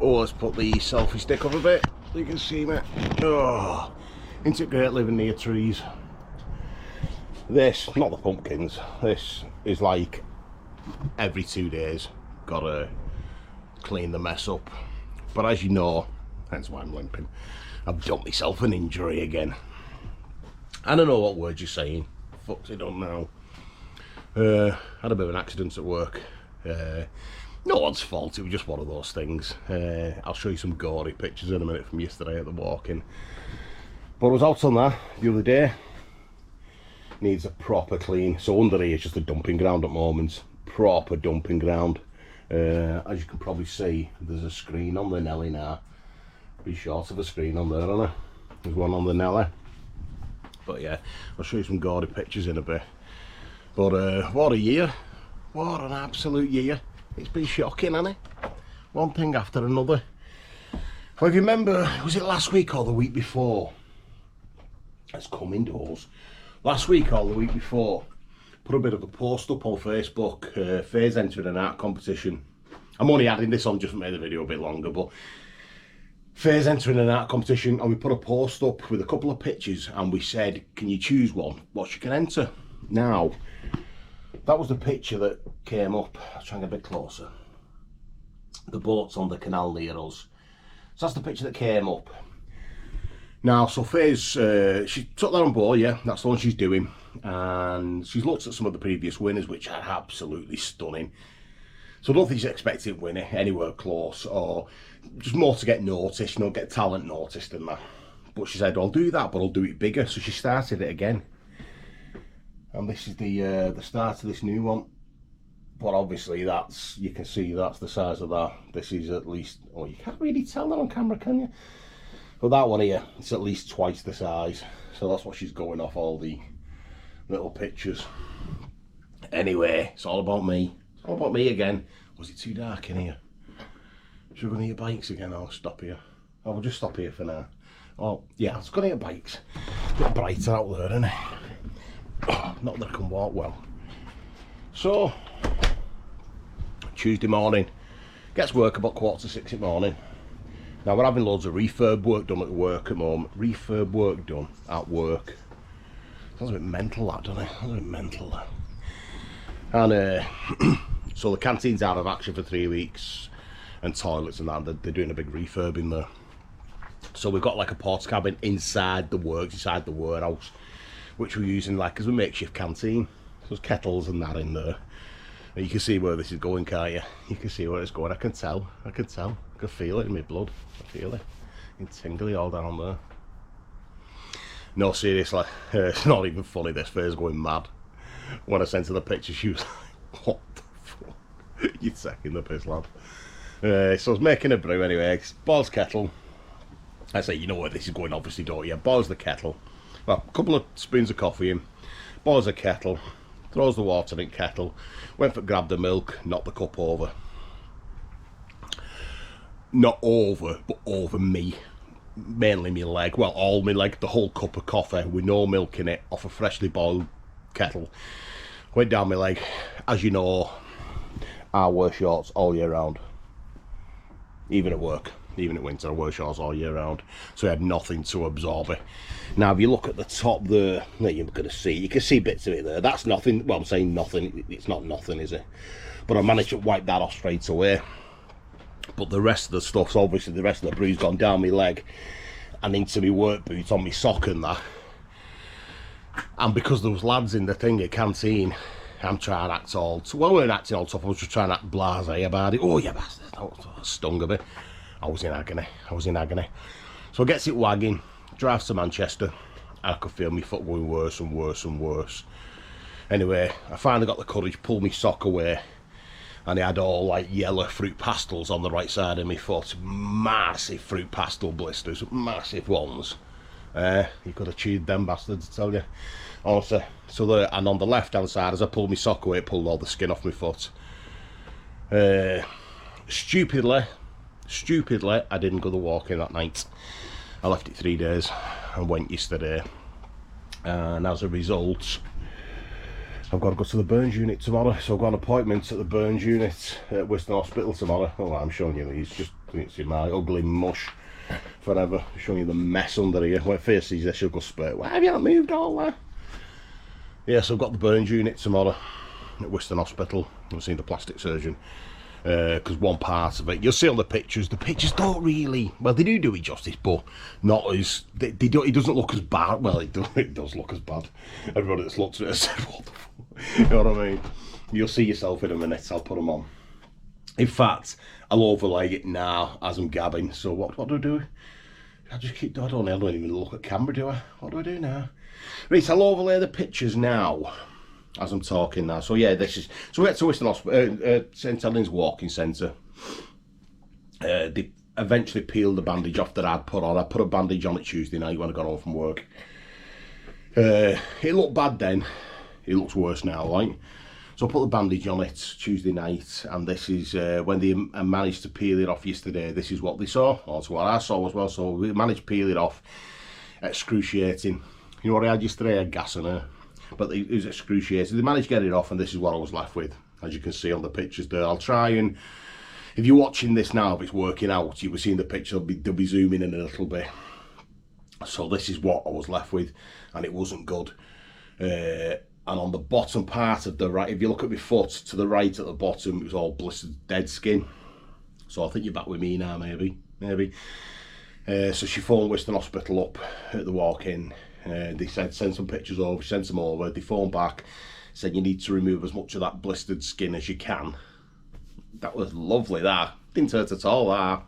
Oh, let's put the selfie stick up a bit so you can see me. Oh, isn't it great living near trees? This, not the pumpkins, this is like every 2 days, gotta clean the mess up. But as you know, hence why I'm limping, I've done myself an injury again. I don't know what word you're saying, fuck's I don't know. Had a bit of an accident at work. No one's fault, it was just one of those things. I'll show you some gory pictures in a minute from yesterday at the walk-in. But I was out on that the other day. Needs a proper clean. So under here is just a dumping ground at the moment. Proper dumping ground. As you can probably see, there's a screen on the Nelly now. Be short of a screen on there, isn't there? There's one on the Nelly. But yeah, I'll show you some gaudy pictures in a bit. But what a year. What an absolute year. It's been shocking, hasn't it? One thing after another. Well, if you remember, was it last week or the week before? Let's come indoors. Last week or the week before, put a bit of a post up on Facebook. Faye's entering an art competition. I'm only adding this on just to make the video a bit longer, but Faye's entering an art competition, and we put a post up with a couple of pictures, and we said, can you choose one what you can enter? Now, that was the picture that came up. I'll try and get a bit closer. The boat's on the canal near us. So that's the picture that came up. Now, so Faye's, she took that on board, yeah, that's the one she's doing. And she's looked at some of the previous winners, which are absolutely stunning. So I don't think she's expecting winning anywhere close, or just more to get noticed, you know, get talent noticed and that. But she said, I'll do that, but I'll do it bigger. So she started it again. And this is the start of this new one. But obviously that's, you can see that's the size of that. This is at least, oh, you can't really tell that on camera, can you? But that one here, it's at least twice the size. So that's what she's going off, all the little pictures. Anyway, it's all about me. It's all about me again. Was it too dark in here? Should we go near bikes again? I'll stop here. Oh, we'll just stop here for now. Oh, yeah, let's go near bikes. A bit brighter out there, isn't it? Oh, not that I can walk well. So, Tuesday morning. Gets work about 5:45 in the morning. Now we're having loads of refurb work done at work at the moment. Refurb work done at work. Sounds a bit mental, that, doesn't it? Sounds a bit mental, that. And so the canteen's out of action for 3 weeks, and toilets and that. They're doing a big refurb in there. So we've got like a porta cabin inside the works, inside the warehouse, which we're using like as a makeshift canteen. So there's kettles and that in there. And you can see where this is going, can't you? You can see where it's going. I can tell. I can feel it in my blood. I feel it. It's tingly all down there. No, seriously, it's not even funny. This Faye's going mad. When I sent her the picture, she was like, what the fuck? You're taking the piss, lad. So I was making a brew anyway. Boils kettle. I say, you know where this is going, obviously, don't you? Boils the kettle. Well, a couple of spoons of coffee in. Boils the kettle. Throws the water in kettle. Went for grab the milk. Knocked the cup over. Not over, but over me. Mainly my leg. Well, all my leg. The whole cup of coffee with no milk in it off a freshly boiled kettle. Went down my leg. As you know, I wear shorts all year round. Even at work. Even at winter, I wear shorts all year round. So I had nothing to absorb it. Now, if you look at the top there, that you're going to see, you can see bits of it there. That's nothing. Well, I'm saying nothing. It's not nothing, is it? But I managed to wipe that off straight away. But the rest of the stuff's obviously, the rest of the bruise gone down my leg and into my work boots, on my sock and that. And because there was lads in the thing at canteen, I'm trying to act all, well, I weren't acting all tough, I was just trying to act blasé about it. Oh, yeah, bastard. Oh, stung a bit. I was in agony. So I gets it wagging, drives to Manchester, and I could feel my foot going worse and worse and worse. Anyway, I finally got the courage, pulled my sock away, and it had all like yellow fruit pastels on the right side of my foot. Massive fruit pastel blisters, massive ones. You could have chewed them bastards, I tell you. Honestly. So and on the left hand side, as I pulled my sock away, it pulled all the skin off my foot. Stupidly, I didn't go the walking that night. I left it 3 days and went yesterday. And as a result, I've got to go to the burns unit tomorrow. So I've got an appointment at the burns unit at Whiston Hospital tomorrow. Oh, I'm showing you these. Just You see my ugly mush forever. Showing you the mess under here. When first sees this, she'll go spurt. Why have you not moved all that? Yeah, so I've got the burns unit tomorrow at Whiston Hospital. I'm seeing the plastic surgeon. Because one part of it, you'll see on the pictures don't really, well, they do it justice, but not as, they don't, it doesn't look as bad. Well, it does look as bad. Everybody that's looked at it has said, what the fuck? You know what I mean? You'll see yourself in a minute. I'll put them on. In fact, I'll overlay it now as I'm gabbing. So what do I do? I just keep, I don't even look at camera, do I? What do I do now? Right, I'll overlay the pictures now as I'm talking now. So yeah, this is, so we went to Whiston Hospital, St Helens Walking Centre. They eventually peeled the bandage off that I'd put on. I put a bandage on it Tuesday night when I got home from work. It looked bad then. It looks worse now, right? So I put the bandage on it Tuesday night, and this is when they managed to peel it off yesterday. This is what they saw. That's what I saw as well. So we managed to peel it off. Excruciating. You know what I had yesterday? I had gas in her. But it was excruciating. They managed to get it off, and this is what I was left with, as you can see on the pictures there. I'll try and, if you're watching this now, if it's working out, you will see in the picture, they'll be zooming in a little bit. So this is what I was left with, and it wasn't good. And on the bottom part of the right, if you look at my foot to the right at the bottom, it was all blistered, dead skin. So I think you're back with me now, maybe. So she phoned Whiston Hospital up at the walk-in. They said send some pictures over, sent them over. They phoned back, said you need to remove as much of that blistered skin as you can. That was lovely, that. Didn't hurt at all, that.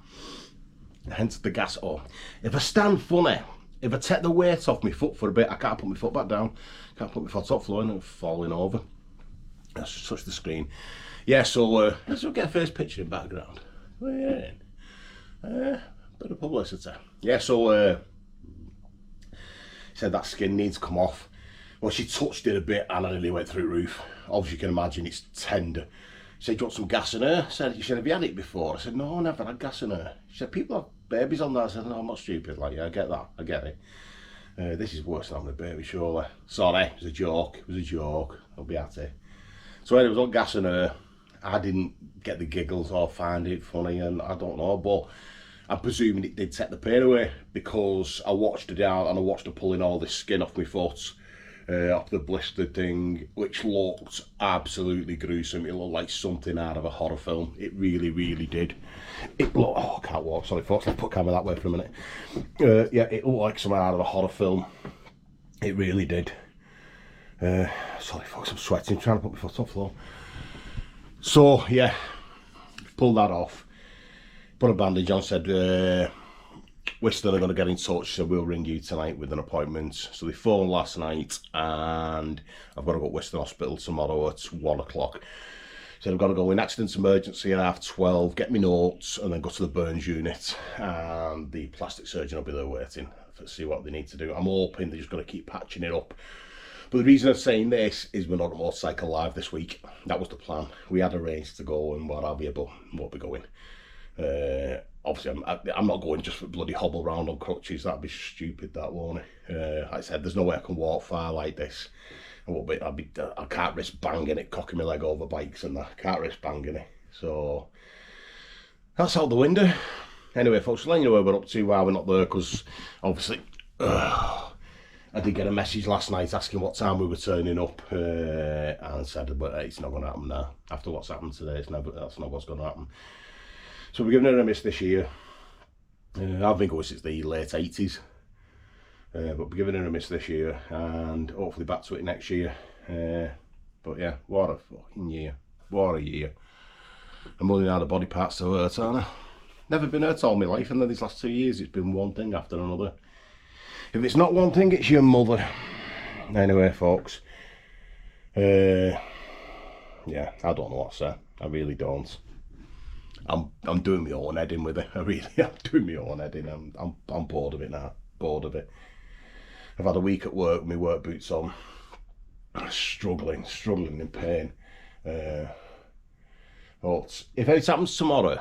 Hence the gas. Oh, if I stand funny, if I take the weight off my foot for a bit, I can't put my foot back down. Can't put my foot top floor and I'm falling over. Let's just touch the screen. Yeah, so let's get a first picture in background. Bit of publicity. Yeah, so said that skin needs to come off. Well, she touched it a bit and I nearly went through the roof. Obviously, you can imagine it's tender. She said, do you want some gas in her? She said, have you had it before? I said, no, I never had gas in her. She said, people have babies on that. I said, no, I'm not stupid. Like, yeah, I get that. I get it. This is worse than having a baby, surely. Sorry, it was a joke. It was a joke. I'll be at it. So anyway, it was on gas in her. I didn't get the giggles or find it funny, and I don't know, but I'm presuming it did take the pain away, because I watched her down and I watched her pulling all this skin off my foot, off the blistered thing, which looked absolutely gruesome. It looked like something out of a horror film. It really, really did. It looked, oh, I can't walk, sorry folks, let's put camera that way for a minute. Yeah, it looked like something out of a horror film. It really did. Sorry folks, I'm sweating, trying to put my foot on the floor. So, yeah, pulled that off. Put a bandage on, said, Whiston are going to get in touch, so we'll ring you tonight with an appointment. So they phoned last night, and I've got to go to Whiston Hospital tomorrow at 1 o'clock. Said I've got to go in accidents emergency at 12:30, get me notes, and then go to the burns unit. And the plastic surgeon will be there waiting to see what they need to do. I'm hoping they're just going to keep patching it up. But the reason I'm saying this is we're not at Motorcycle Live this week. That was the plan. We had arranged to go and what have you, but we won't be going. Obviously, I'm not going just for bloody hobble around on crutches. That'd be stupid, that, won't it? Like I said, there's no way I can walk far like this. I can't risk banging it, cocking my leg over bikes and that. Can't risk banging it. So that's out the window. Anyway, folks, letting you know where we're up to while we're not there, because obviously I did get a message last night asking what time we were turning up, and said, but it's not going to happen now. After what's happened today, that's not what's going to happen. So we're giving it a miss this year. I've been going since the late 80s. But we're giving it a miss this year, and hopefully back to it next year. But yeah, what a fucking year. What a year. I'm running out of body parts to hurt, aren't I? Never been hurt all my life, and then these last 2 years it's been one thing after another. If it's not one thing, it's your mother. Anyway, folks. Yeah, I don't know what to say. I really don't. I'm doing my own head in with it. I really am doing my own head in. I'm bored of it now. Bored of it. I've had a week at work with my work boots on. Struggling in pain. But if it happens tomorrow,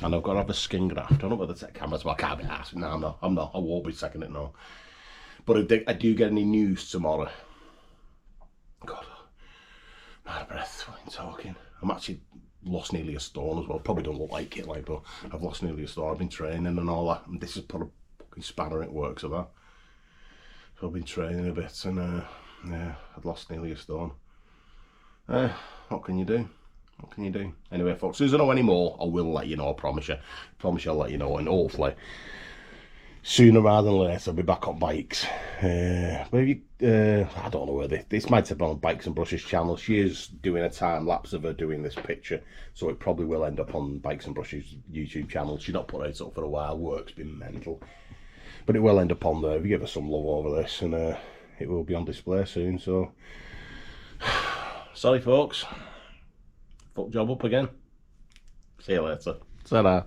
and I've got to have a skin graft, I don't know whether to take cameras, but I can't be asked. No, I'm not. I won't be taking it, no. But if I do get any news tomorrow, God, I'm out of breath when I'm talking. I'm actually lost nearly a stone as well. Probably don't look like it, like, but I've lost nearly a stone. I've been training and all that, and this has put a fucking spanner in works of that. So I've been training a bit, and yeah, I've lost nearly a stone. What can you do? What can you do? Anyway, folks, as soon as I know any more, I will let you know, I promise you. I promise you I'll let you know, and hopefully, sooner rather than later, I'll be back on bikes. Maybe, I don't know where this might have been on Bikes and Brushes channel. She is doing a time lapse of her doing this picture, so it probably will end up on Bikes and Brushes YouTube channel. She's not put it up for a while, work's been mental. But it will end up on there. If you give her some love over this, and it will be on display soon, so... Sorry, folks. Fuck job up again. See you later. Ta-da.